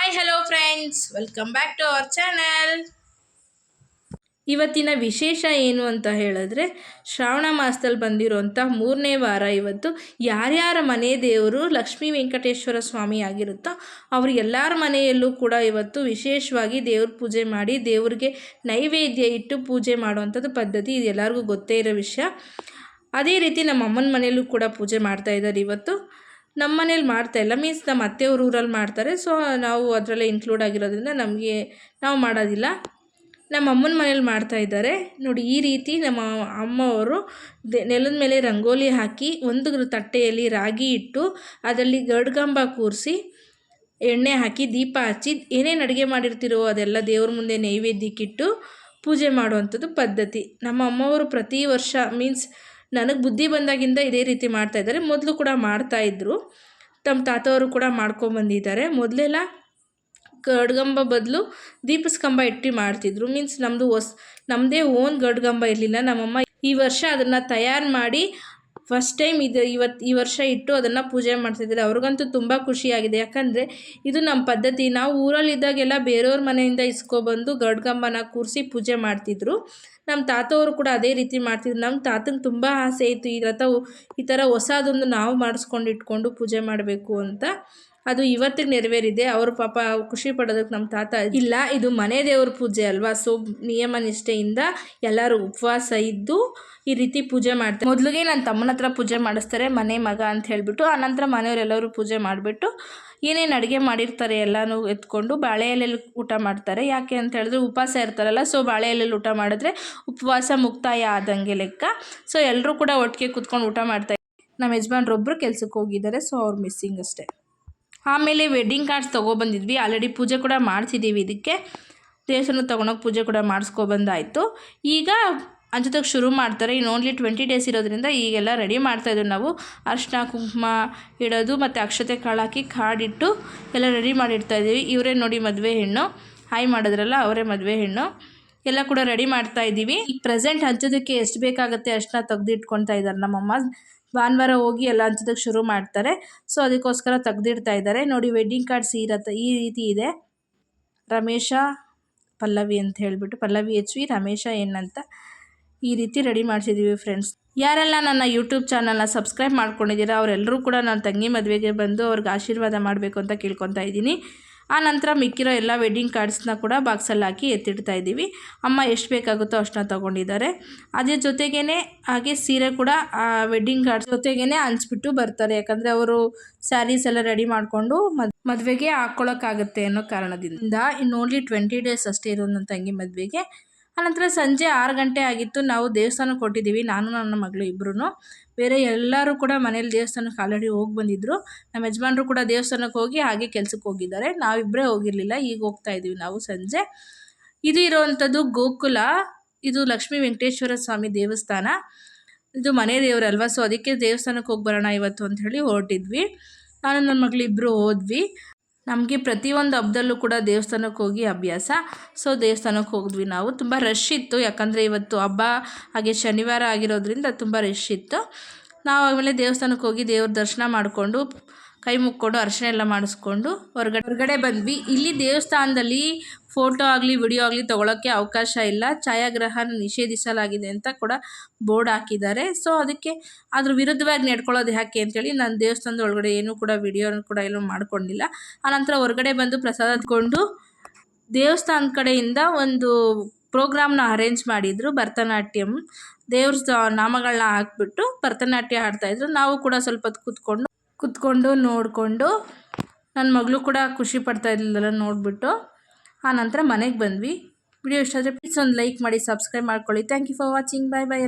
Hi hello friends, welcome back to our channel. ಇವತ್ತಿನ ವಿಶೇಷ ಏನು ಅಂತ ಹೇಳಿದ್ರೆ, ಶ್ರಾವಣ ಮಾಸದಲ್ಲಿ ಬಂದಿರೋಂಥ 3ನೇ ವಾರ. ಇವತ್ತು ಯಾರ್ಯಾರ ಮನೆ ದೇವರು ಲಕ್ಷ್ಮೀ ವೆಂಕಟೇಶ್ವರ ಸ್ವಾಮಿ ಆಗಿರುತ್ತೋ ಅವರು ಎಲ್ಲರ ಮನೆಯಲ್ಲೂ ಕೂಡ ಇವತ್ತು ವಿಶೇಷವಾಗಿ ದೇವ್ರ ಪೂಜೆ ಮಾಡಿ ದೇವ್ರಿಗೆ ನೈವೇದ್ಯ ಇಟ್ಟು ಪೂಜೆ ಮಾಡುವಂಥದ್ದು ಪದ್ಧತಿ. ಇದು ಎಲ್ಲರಿಗೂ ಗೊತ್ತೇ ಇರೋ ವಿಷಯ. ಅದೇ ರೀತಿ ನಮ್ಮ ಅಮ್ಮನ ಮನೆಯಲ್ಲೂ ಕೂಡ ಪೂಜೆ ಮಾಡ್ತಾಯಿದ್ದಾರೆ ಇವತ್ತು. ನಮ್ಮ ಮನೇಲಿ ಮಾಡ್ತಾಯಿಲ್ಲ, ಮೀನ್ಸ್ ನಮ್ಮ ಅತ್ತೆಯವ್ರ ಊರಲ್ಲಿ ಮಾಡ್ತಾರೆ. ಸೊ ನಾವು ಅದರಲ್ಲೇ ಇನ್ಕ್ಲೂಡ್ ಆಗಿರೋದ್ರಿಂದ ನಾವು ಮಾಡೋದಿಲ್ಲ. ನಮ್ಮ ಅಮ್ಮನ ಮನೇಲಿ ಮಾಡ್ತಾಯಿದ್ದಾರೆ ನೋಡಿ. ಈ ರೀತಿ ನಮ್ಮ ಅಮ್ಮವರು ನೆಲದ ಮೇಲೆ ರಂಗೋಲಿ ಹಾಕಿ ಒಂದು ತಟ್ಟೆಯಲ್ಲಿ ರಾಗಿ ಇಟ್ಟು ಅದರಲ್ಲಿ ಗರುಡಗಂಬ ಕೂರಿಸಿ ಎಣ್ಣೆ ಹಾಕಿ ದೀಪ ಹಚ್ಚಿ ಏನೇನು ಅಡುಗೆ ಮಾಡಿರ್ತಿರೋ ಅದೆಲ್ಲ ದೇವ್ರ ಮುಂದೆ ನೈವೇದ್ಯಕ್ಕಿಟ್ಟು ಪೂಜೆ ಮಾಡುವಂಥದ್ದು ಪದ್ಧತಿ. ನಮ್ಮ ಅಮ್ಮವರು ಪ್ರತಿ ವರ್ಷ, ಮೀನ್ಸ್ ನನಗೆ ಬುದ್ಧಿ ಬಂದಾಗಿಂದ ಇದೇ ರೀತಿ ಮಾಡ್ತಾಯಿದ್ದಾರೆ. ಮೊದಲು ಕೂಡ ಮಾಡ್ತಾಯಿದ್ರು, ತಮ್ಮ ತಾತವರು ಕೂಡ ಮಾಡ್ಕೊಂಬಂದಿದ್ದಾರೆ. ಮೊದಲೆಲ್ಲ ಗರುಡಗಂಬ ಬದಲು ದೀಪಸ್ಕಂಬ ಇಟ್ಟು ಮಾಡ್ತಿದ್ರು. ಮೀನ್ಸ್ ನಮ್ಮದೇ ಓನ್ ಗರುಡಗಂಬ ಇರಲಿಲ್ಲ. ನಮ್ಮಮ್ಮ ಈ ವರ್ಷ ಅದನ್ನು ತಯಾರು ಮಾಡಿ ಫಸ್ಟ್ ಟೈಮ್ ಈ ವರ್ಷ ಇಟ್ಟು ಅದನ್ನು ಪೂಜೆ ಮಾಡ್ತಿದ್ದಾರೆ. ಅವ್ರಿಗಂತೂ ತುಂಬ ಖುಷಿಯಾಗಿದೆ. ಯಾಕಂದರೆ ಇದು ನಮ್ಮ ಪದ್ಧತಿ. ನಾವು ಊರಲ್ಲಿದ್ದಾಗೆಲ್ಲ ಬೇರೆಯವ್ರ ಮನೆಯಿಂದ ಇಸ್ಕೊಬಂದು ಗರುಡಗಂಬನ ಕೂರಿಸಿ ಪೂಜೆ ಮಾಡ್ತಿದ್ರು. ನಮ್ಮ ತಾತವರು ಕೂಡ ಅದೇ ರೀತಿ ಮಾಡ್ತಿದ್ರು. ನಮ್ಮ ತಾತಂಗೆ ತುಂಬ ಆಸೆ ಇತ್ತು ಈ ಥರ ಹೊಸದೊಂದು ನಾವು ಮಾಡಿಸ್ಕೊಂಡು ಇಟ್ಕೊಂಡು ಪೂಜೆ ಮಾಡಬೇಕು ಅಂತ. ಅದು ಇವತ್ತಿಗೆ ನೆರವೇರಿದೆ. ಅವರು ಪಾಪ ಖುಷಿ ಪಡೋದಕ್ಕೆ ನಮ್ಮ ತಾತ ಇಲ್ಲ, ಇದು ಮನೆ ದೇವ್ರ ಪೂಜೆ ಅಲ್ವಾ, ಸೊ ನಿಯಮ ನಿಷ್ಠೆಯಿಂದ ಎಲ್ಲರೂ ಉಪವಾಸ ಇದ್ದು ಈ ರೀತಿ ಪೂಜೆ ಮಾಡ್ತಾರೆ. ಮೊದಲಿಗೆ ನನ್ನ ತಮ್ಮನ ಹತ್ರ ಪೂಜೆ ಮಾಡಿಸ್ತಾರೆ, ಮನೆ ಮಗ ಅಂತ ಹೇಳಿಬಿಟ್ಟು. ಆನಂತರ ಮನೆಯವರೆಲ್ಲರೂ ಪೂಜೆ ಮಾಡಿಬಿಟ್ಟು ಏನೇನು ಅಡುಗೆ ಮಾಡಿರ್ತಾರೆ ಎಲ್ಲನೂ ಎತ್ಕೊಂಡು ಬಾಳೆ ಎಲೆಯಲ್ಲಿ ಊಟ ಮಾಡ್ತಾರೆ. ಯಾಕೆ ಅಂತ ಹೇಳಿದ್ರೆ ಉಪವಾಸ ಇರ್ತಾರಲ್ಲ, ಸೊ ಬಾಳೆ ಎಲೆಯಲ್ಲಿ ಊಟ ಮಾಡಿದ್ರೆ ಉಪವಾಸ ಮುಕ್ತಾಯ ಆದಂಗೆ ಲೆಕ್ಕ. ಸೊ ಎಲ್ಲರೂ ಕೂಡ ಒಟ್ಟಿಗೆ ಕೂತ್ಕೊಂಡು ಊಟ ಮಾಡ್ತಾರೆ. ನಮ್ಮ ಯಜಮಾನ್ರೊಬ್ಬರು ಕೆಲ್ಸಕ್ಕೆ ಹೋಗಿದ್ದಾರೆ, ಸೊ ಅವ್ರು ಮಿಸ್ಸಿಂಗ್ ಅಷ್ಟೇ. ಆಮೇಲೆ ವೆಡ್ಡಿಂಗ್ ಕಾರ್ಡ್ಸ್ ತೊಗೊಬಂದಿದ್ವಿ. ಆಲ್ರೆಡಿ ಪೂಜೆ ಕೂಡ ಮಾಡ್ತಿದ್ದೀವಿ. ಇದಕ್ಕೆ ದೇವಸ್ಥಾನಕ್ಕೆ ತೊಗೊಂಡೋಗಿ ಪೂಜೆ ಕೂಡ ಮಾಡಿಸ್ಕೊಬಂದಾಯಿತು. ಈಗ ಹಂಚೋದಕ್ಕೆ ಶುರು ಮಾಡ್ತಾರೆ. ಇನ್ನು ಓನ್ಲಿ 20 ಡೇಸ್ ಇರೋದ್ರಿಂದ ಈಗೆಲ್ಲ ರೆಡಿ ಮಾಡ್ತಾಯಿದ್ವಿ ನಾವು. ಅರಿಶಿನ ಕುಂಕುಮ ಇಡೋದು ಮತ್ತು ಅಕ್ಷತೆ ಕಾಳು ಹಾಕಿ ಕಾಡಿಟ್ಟು ಎಲ್ಲ ರೆಡಿ ಮಾಡಿಡ್ತಾಯಿದ್ದೀವಿ. ಇವರೇ ನೋಡಿ ಮದುವೆ ಹೆಣ್ಣು, ಹಾಯ್ ಮಾಡಿದ್ರಲ್ಲ ಅವರೇ ಮದುವೆ ಹೆಣ್ಣು. ಎಲ್ಲ ಕೂಡ ರೆಡಿ ಮಾಡ್ತಾಯಿದ್ದೀವಿ. ಈಗ ಪ್ರೆಸೆಂಟ್ ಹಂಚೋದಕ್ಕೆ ಎಷ್ಟು ಬೇಕಾಗುತ್ತೆ ಅಷ್ಟನ್ನ ತೆಗೆದು ಇಟ್ಕೊಳ್ತಾ ಇದ್ದಾರೆ ನಮ್ಮಮ್ಮ. ಭಾನುವಾರ ಹೋಗಿ ಎಲ್ಲ ಹಂಚೋದಕ್ಕೆ ಶುರು ಮಾಡ್ತಾರೆ. ಸೊ ಅದಕ್ಕೋಸ್ಕರ ತೆಗೆದಿಡ್ತಾ ಇದ್ದಾರೆ ನೋಡಿ. ವೆಡ್ಡಿಂಗ್ ಕಾರ್ಡ್ಸ್ ಈ ರೀತಿ ಇದೆ. ರಮೇಶ ಪಲ್ಲವಿ ಅಂತ ಹೇಳಿಬಿಟ್ಟು, ಪಲ್ಲವಿ HV, ರಮೇಶ ಎನ್ ಅಂತ ಈ ರೀತಿ ರೆಡಿ ಮಾಡಿಸಿದ್ದೀವಿ ಫ್ರೆಂಡ್ಸ್. ಯಾರೆಲ್ಲ ನನ್ನ ಯೂಟ್ಯೂಬ್ ಚಾನಲ್ನ ಸಬ್ಸ್ಕ್ರೈಬ್ ಮಾಡ್ಕೊಂಡಿದ್ದೀರಾ ಅವರೆಲ್ಲರೂ ಕೂಡ ನನ್ನ ತಂಗಿ ಮದುವೆಗೆ ಬಂದು ಅವ್ರಿಗೆ ಆಶೀರ್ವಾದ ಮಾಡಬೇಕು ಅಂತ ಕೇಳ್ಕೊತಾ ಇದ್ದೀನಿ. ಆ ನಂತರ ಮಿಕ್ಕಿರೋ ಎಲ್ಲ ವೆಡ್ಡಿಂಗ್ ಕಾರ್ಡ್ಸ್ನ ಕೂಡ ಬಾಕ್ಸಲ್ಲಿ ಹಾಕಿ ಎತ್ತಿಡ್ತಾ ಇದ್ದೀವಿ. ಅಮ್ಮ ಎಷ್ಟು ಬೇಕಾಗುತ್ತೋ ಅಷ್ಟನ್ನ ತೊಗೊಂಡಿದ್ದಾರೆ. ಅದ್ರ ಜೊತೆಗೇ ಹಾಗೆ ಸೀರೆ ಕೂಡ ಆ ವೆಡ್ಡಿಂಗ್ ಕಾರ್ಡ್ಸ್ ಜೊತೆಗೇ ಹಂಚ್ಬಿಟ್ಟು ಬರ್ತಾರೆ. ಯಾಕಂದರೆ ಅವರು ಸ್ಯಾರೀಸ್ ಎಲ್ಲ ರೆಡಿ ಮಾಡಿಕೊಂಡು ಮದುವೆಗೆ ಹಾಕ್ಕೊಳ್ಳೋಕ್ಕಾಗುತ್ತೆ ಅನ್ನೋ ಕಾರಣದಿಂದ. ಇನ್ನು ಓನ್ಲಿ 20 ಡೇಸ್ ಅಷ್ಟೇ ಇರೋದು ನನ್ನ ತಂಗಿ ಮದುವೆಗೆ. ಆನಂತರ ಸಂಜೆ 6 ಗಂಟೆ ಆಗಿತ್ತು. ನಾವು ದೇವಸ್ಥಾನಕ್ಕೆ ಕೊಟ್ಟಿದ್ದೀವಿ, ನಾನು ನನ್ನ ಮಗಳು ಇಬ್ಬರೂ. ಬೇರೆ ಎಲ್ಲರೂ ಕೂಡ ಮನೇಲಿ ದೇವಸ್ಥಾನಕ್ಕೆ ಆಲ್ರೆಡಿ ಹೋಗಿ ಬಂದಿದ್ದರು. ನಮ್ಮ ಯಜಮಾನ್ರು ಕೂಡ ದೇವಸ್ಥಾನಕ್ಕೆ ಹೋಗಿ ಹಾಗೆ ಕೆಲಸಕ್ಕೆ ಹೋಗಿದ್ದಾರೆ. ನಾವಿಬ್ಬರೇ ಹೋಗಿರಲಿಲ್ಲ, ಈಗ ಹೋಗ್ತಾ ಇದ್ದೀವಿ ನಾವು ಸಂಜೆ. ಇದು ಇರೋವಂಥದ್ದು ಗೋಕುಲ. ಇದು ಲಕ್ಷ್ಮೀ ವೆಂಕಟೇಶ್ವರ ಸ್ವಾಮಿ ದೇವಸ್ಥಾನ. ಇದು ಮನೆ ದೇವರಲ್ವ, ಸೊ ಅದಕ್ಕೆ ದೇವಸ್ಥಾನಕ್ಕೆ ಹೋಗಿ ಬರೋಣ ಇವತ್ತು ಅಂತ ಹೇಳಿ ಹೊರಟಿದ್ವಿ. ನಾನು ನನ್ನ ಮಗಳು ಇಬ್ಬರು ಹೋದ್ವಿ. ನಮಗೆ ಪ್ರತಿಯೊಂದು ಹಬ್ಬದಲ್ಲೂ ಕೂಡ ದೇವಸ್ಥಾನಕ್ಕೆ ಹೋಗಿ ಅಭ್ಯಾಸ. ಸೊ ದೇವಸ್ಥಾನಕ್ಕೆ ಹೋಗಿದ್ವಿ ನಾವು. ತುಂಬ ರಶ್ ಇತ್ತು, ಯಾಕಂದರೆ ಇವತ್ತು ಹಬ್ಬ ಹಾಗೆ ಶನಿವಾರ ಆಗಿರೋದ್ರಿಂದ ತುಂಬ ರಶ್ ಇತ್ತು. ನಾವು ಆಮೇಲೆ ದೇವಸ್ಥಾನಕ್ಕೆ ಹೋಗಿ ದೇವ್ರ ದರ್ಶನ ಮಾಡಿಕೊಂಡು ಕೈ ಮುಕ್ಕೊಂಡು ಅರ್ಶಿನ ಎಲ್ಲ ಮಾಡಿಸ್ಕೊಂಡು ಹೊರಗಡೆ ಬಂದ್ವಿ. ಇಲ್ಲಿ ದೇವಸ್ಥಾನದಲ್ಲಿ ಫೋಟೋ ಆಗಲಿ ವಿಡಿಯೋ ಆಗಲಿ ತೊಗೊಳೋಕ್ಕೆ ಅವಕಾಶ ಇಲ್ಲ, ಛಾಯಾಗ್ರಹಣ ನಿಷೇಧಿಸಲಾಗಿದೆ ಅಂತ ಕೂಡ ಬೋರ್ಡ್ ಹಾಕಿದ್ದಾರೆ. ಸೊ ಅದಕ್ಕೆ ಅದ್ರ ವಿರುದ್ಧವಾಗಿ ನಡ್ಕೊಳ್ಳೋದು ಯಾಕೆ ಅಂತೇಳಿ ನಾನು ದೇವಸ್ಥಾನದ ಒಳಗಡೆ ಏನೂ ಕೂಡ ವಿಡಿಯೋನ ಕೂಡ ಎಲ್ಲೂ ಮಾಡ್ಕೊಂಡಿಲ್ಲ. ಆನಂತರ ಹೊರಗಡೆ ಬಂದು ಪ್ರಸಾದ ತಗೊಂಡು ದೇವಸ್ಥಾನದ ಕಡೆಯಿಂದ ಒಂದು ಪ್ರೋಗ್ರಾಮ್ನ ಅರೇಂಜ್ ಮಾಡಿದರು. ಭರತನಾಟ್ಯಂ ದೇವ್ರ ನಾಮಗಳನ್ನ ಹಾಕ್ಬಿಟ್ಟು ಭರತನಾಟ್ಯ ಆಡ್ತಾಯಿದ್ರು. ನಾವು ಕೂಡ ಸ್ವಲ್ಪ ಹೊತ್ತು ಕುತ್ಕೊಂಡು ನೋಡಿಕೊಂಡು, ನನ್ನ ಮಗಳು ಕೂಡ ಖುಷಿ ಪಡ್ತಾ ಇದ್ದಿಲ್ಲ ನೋಡಿಬಿಟ್ಟು. ಆ ನಂತರ ಮನೆಗೆ ಬಂದ್ವಿ. ವಿಡಿಯೋ ಇಷ್ಟ ಆದರೆ ಪ್ಲೀಸ್ ಒಂದು ಲೈಕ್ ಮಾಡಿ, ಸಬ್ಸ್ಕ್ರೈಬ್ ಮಾಡ್ಕೊಳ್ಳಿ. Thank you for watching. Bye bye.